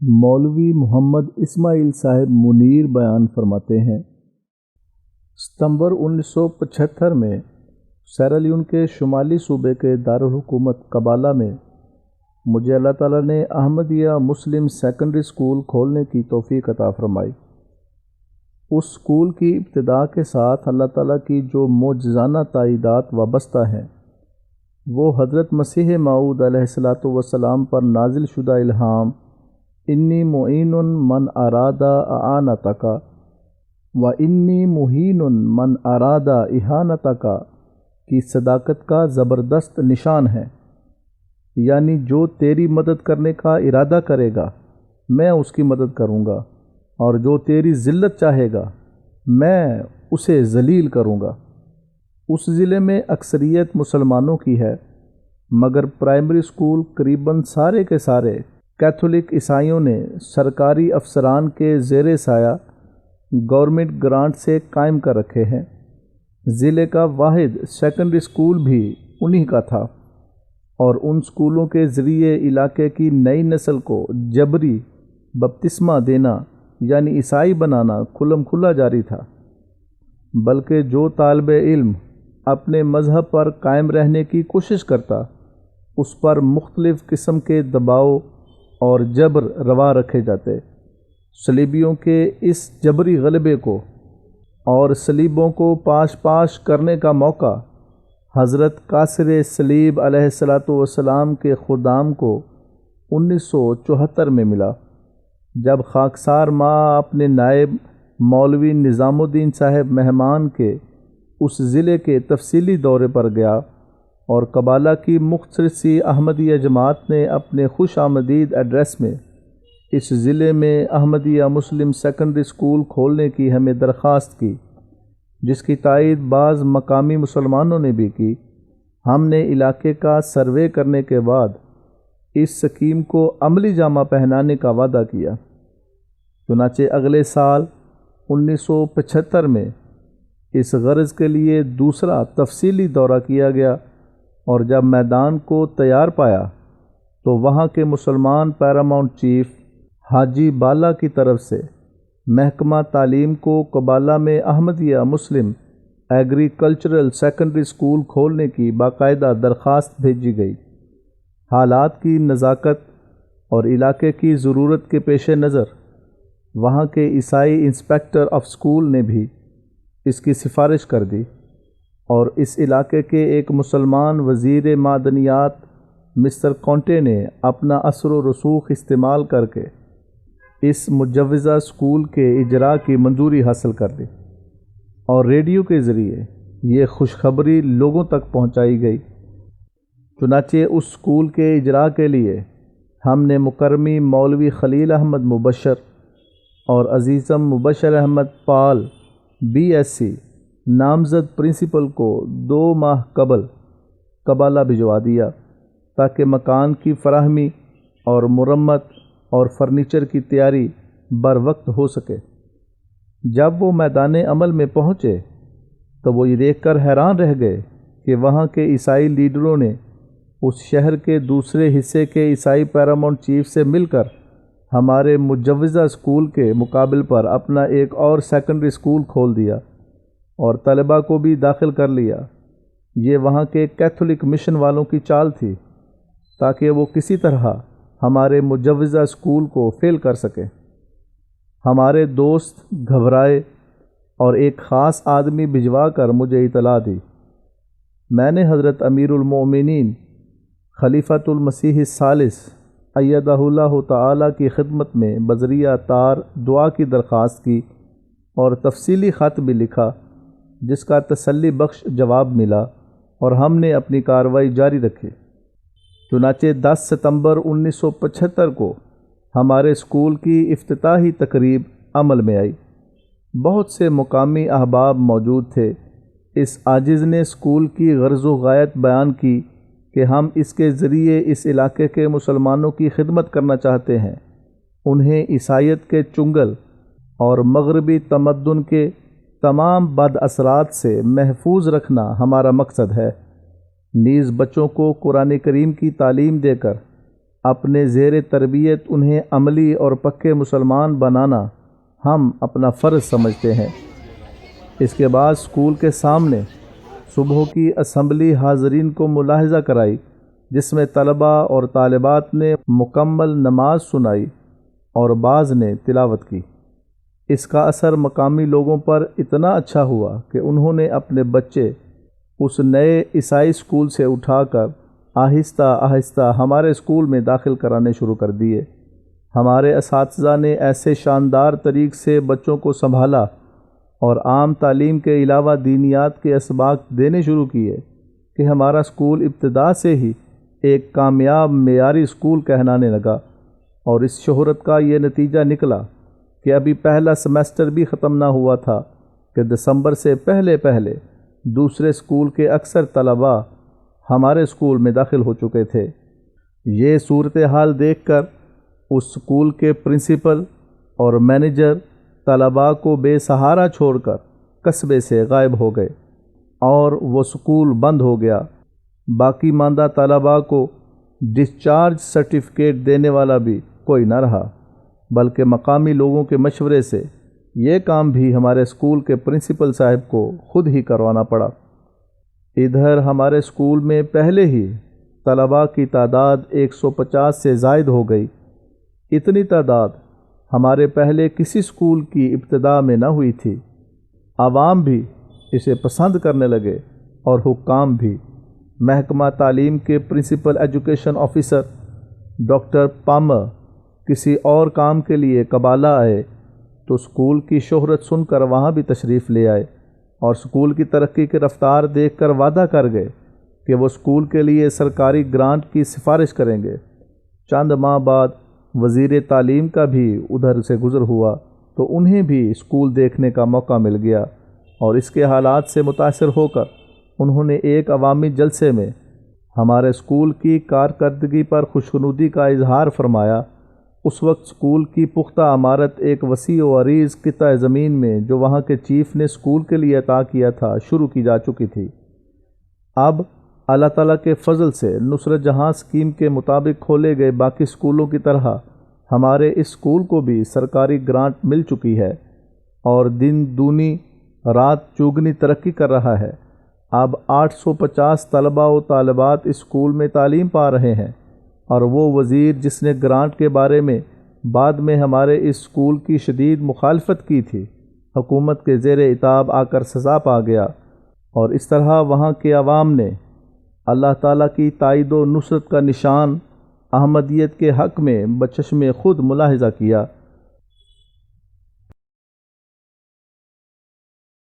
مولوی محمد اسماعیل صاحب منیر بیان فرماتے ہیں، ستمبر 1975 میں سیرالیون کے شمالی صوبے کے دارالحکومت کبالہ میں مجھے اللہ تعالیٰ نے احمدیہ مسلم سیکنڈری سکول کھولنے کی توفیق عطا فرمائی۔ اس سکول کی ابتدا کے ساتھ اللہ تعالیٰ کی جو معجزانہ تائیدات وابستہ ہیں وہ حضرت مسیح موعود علیہ السلام پر نازل شدہ الہام انی معین من اراد اعانتک و انی مہین من اراد اہانتک کی صداقت کا زبردست نشان ہے، یعنی جو تیری مدد کرنے کا ارادہ کرے گا میں اس کی مدد کروں گا، اور جو تیری ذلت چاہے گا میں اسے ذلیل کروں گا۔ اس ضلع میں اکثریت مسلمانوں کی ہے، مگر پرائمری سکول قریباً سارے کے سارے کیتھولک عیسائیوں نے سرکاری افسران کے زیر سایہ گورنمنٹ گرانٹ سے قائم کر رکھے ہیں۔ ضلع کا واحد سیکنڈری سکول بھی انہی کا تھا، اور ان سکولوں کے ذریعے علاقے کی نئی نسل کو جبری بپتسمہ دینا یعنی عیسائی بنانا کھلم کھلا جاری تھا، بلکہ جو طالب علم اپنے مذہب پر قائم رہنے کی کوشش کرتا اس پر مختلف قسم کے دباؤ اور جبر روا رکھے جاتے۔ صلیبیوں کے اس جبری غلبے کو اور صلیبوں کو پاش پاش کرنے کا موقع حضرت قاصر صلیب علیہ السلام کے خدام کو 1974 میں ملا، جب خاکسار ماہ اپنے نائب مولوی نظام الدین صاحب مہمان کے اس ضلع کے تفصیلی دورے پر گیا، اور کبالہ کی مختصر سی احمدیہ جماعت نے اپنے خوش آمدید ایڈریس میں اس ضلع میں احمدیہ مسلم سیکنڈری سکول کھولنے کی ہمیں درخواست کی، جس کی تائید بعض مقامی مسلمانوں نے بھی کی۔ ہم نے علاقے کا سروے کرنے کے بعد اس سکیم کو عملی جامہ پہنانے کا وعدہ کیا۔ چنانچہ اگلے سال 1975 میں اس غرض کے لیے دوسرا تفصیلی دورہ کیا گیا، اور جب میدان کو تیار پایا تو وہاں کے مسلمان پیراماؤنٹ چیف حاجی بالا کی طرف سے محکمہ تعلیم کو کبالہ میں احمدیہ مسلم ایگریکلچرل سیکنڈری سکول کھولنے کی باقاعدہ درخواست بھیجی گئی۔ حالات کی نزاکت اور علاقے کی ضرورت کے پیش نظر وہاں کے عیسائی انسپکٹر آف سکول نے بھی اس کی سفارش کر دی، اور اس علاقے کے ایک مسلمان وزیر معدنیات مسٹر کونٹے نے اپنا اثر و رسوخ استعمال کر کے اس مجوزہ سکول کے اجراء کی منظوری حاصل کر لی، اور ریڈیو کے ذریعے یہ خوشخبری لوگوں تک پہنچائی گئی۔ چنانچہ اس سکول کے اجراء کے لیے ہم نے مکرمی مولوی خلیل احمد مبشر اور عزیزم مبشر احمد پال BSc نامزد پرنسپل کو 2 ماہ قبل کبالہ بھجوا دیا، تاکہ مکان کی فراہمی اور مرمت اور فرنیچر کی تیاری بر وقت ہو سکے۔ جب وہ میدان عمل میں پہنچے تو وہ یہ دیکھ کر حیران رہ گئے کہ وہاں کے عیسائی لیڈروں نے اس شہر کے دوسرے حصے کے عیسائی پیراماؤنٹ چیف سے مل کر ہمارے مجوزہ سکول کے مقابل پر اپنا ایک اور سیکنڈری سکول کھول دیا اور طلباء کو بھی داخل کر لیا۔ یہ وہاں کے کیتھولک مشن والوں کی چال تھی، تاکہ وہ کسی طرح ہمارے مجوزہ سکول کو فیل کر سکے۔ ہمارے دوست گھبرائے اور ایک خاص آدمی بھجوا کر مجھے اطلاع دی۔ میں نے حضرت امیر المومنین خلیفۃ المسیح الثالث ایدہ اللہ تعالی کی خدمت میں بذریعہ تار دعا کی درخواست کی، اور تفصیلی خط بھی لکھا، جس کا تسلی بخش جواب ملا، اور ہم نے اپنی کارروائی جاری رکھی۔ چنانچہ 10 ستمبر 1975 کو ہمارے سکول کی افتتاحی تقریب عمل میں آئی۔ بہت سے مقامی احباب موجود تھے۔ اس عاجز نے سکول کی غرض و غایت بیان کی کہ ہم اس کے ذریعے اس علاقے کے مسلمانوں کی خدمت کرنا چاہتے ہیں، انہیں عیسائیت کے چنگل اور مغربی تمدن کے تمام بد اثرات سے محفوظ رکھنا ہمارا مقصد ہے۔ نیز بچوں کو قرآن کریم کی تعلیم دے کر اپنے زیر تربیت انہیں عملی اور پکے مسلمان بنانا ہم اپنا فرض سمجھتے ہیں۔ اس کے بعد اسکول کے سامنے صبح کی اسمبلی حاضرین کو ملاحظہ کرائی، جس میں طلباء اور طالبات نے مکمل نماز سنائی اور بعض نے تلاوت کی۔ اس کا اثر مقامی لوگوں پر اتنا اچھا ہوا کہ انہوں نے اپنے بچے اس نئے عیسائی اسکول سے اٹھا کر آہستہ آہستہ ہمارے اسکول میں داخل کرانے شروع کر دیے۔ ہمارے اساتذہ نے ایسے شاندار طریق سے بچوں کو سنبھالا اور عام تعلیم کے علاوہ دینیات کے اسباق دینے شروع کیے کہ ہمارا اسکول ابتدا سے ہی ایک کامیاب معیاری اسکول کہلانے لگا، اور اس شہرت کا یہ نتیجہ نکلا کہ ابھی پہلا سیمسٹر بھی ختم نہ ہوا تھا کہ دسمبر سے پہلے پہلے دوسرے اسکول کے اکثر طلباء ہمارے اسکول میں داخل ہو چکے تھے۔ یہ صورتحال دیکھ کر اس اسکول کے پرنسپل اور مینیجر طلباء کو بے سہارا چھوڑ کر قصبے سے غائب ہو گئے اور وہ اسکول بند ہو گیا۔ باقی ماندہ طلباء کو ڈسچارج سرٹیفکیٹ دینے والا بھی کوئی نہ رہا، بلکہ مقامی لوگوں کے مشورے سے یہ کام بھی ہمارے اسکول کے پرنسپل صاحب کو خود ہی کروانا پڑا۔ ادھر ہمارے اسکول میں پہلے ہی طلباء کی تعداد 150 سے زائد ہو گئی۔ اتنی تعداد ہمارے پہلے کسی اسکول کی ابتدا میں نہ ہوئی تھی۔ عوام بھی اسے پسند کرنے لگے اور حکام بھی۔ محکمہ تعلیم کے principal education officer doctor Palmer کسی اور کام کے لیے کبالہ آئے تو اسکول کی شہرت سن کر وہاں بھی تشریف لے آئے اور اسکول کی ترقی کی رفتار دیکھ کر وعدہ کر گئے کہ وہ اسکول کے لیے سرکاری گرانٹ کی سفارش کریں گے۔ چند ماہ بعد وزیر تعلیم کا بھی ادھر سے گزر ہوا تو انہیں بھی اسکول دیکھنے کا موقع مل گیا، اور اس کے حالات سے متاثر ہو کر انہوں نے ایک عوامی جلسے میں ہمارے اسکول کی کارکردگی پر خوشنودی کا اظہار فرمایا۔ اس وقت اسکول کی پختہ عمارت ایک وسیع و عریض قطع زمین میں جو وہاں کے چیف نے اسکول کے لیے عطا کیا تھا شروع کی جا چکی تھی۔ اب اللہ تعالیٰ کے فضل سے نصرت جہاں اسکیم کے مطابق کھولے گئے باقی اسکولوں کی طرح ہمارے اس اسکول کو بھی سرکاری گرانٹ مل چکی ہے اور دن دونی رات چوگنی ترقی کر رہا ہے۔ اب 850 طلباء و طالبات اس اسکول میں تعلیم پا رہے ہیں، اور وہ وزیر جس نے گرانٹ کے بارے میں بعد میں ہمارے اس اسکول کی شدید مخالفت کی تھی، حکومت کے زیر عتاب آ کر سزا پا گیا، اور اس طرح وہاں کے عوام نے اللہ تعالیٰ کی تائید و نصرت کا نشان احمدیت کے حق میں بچشم خود ملاحظہ کیا۔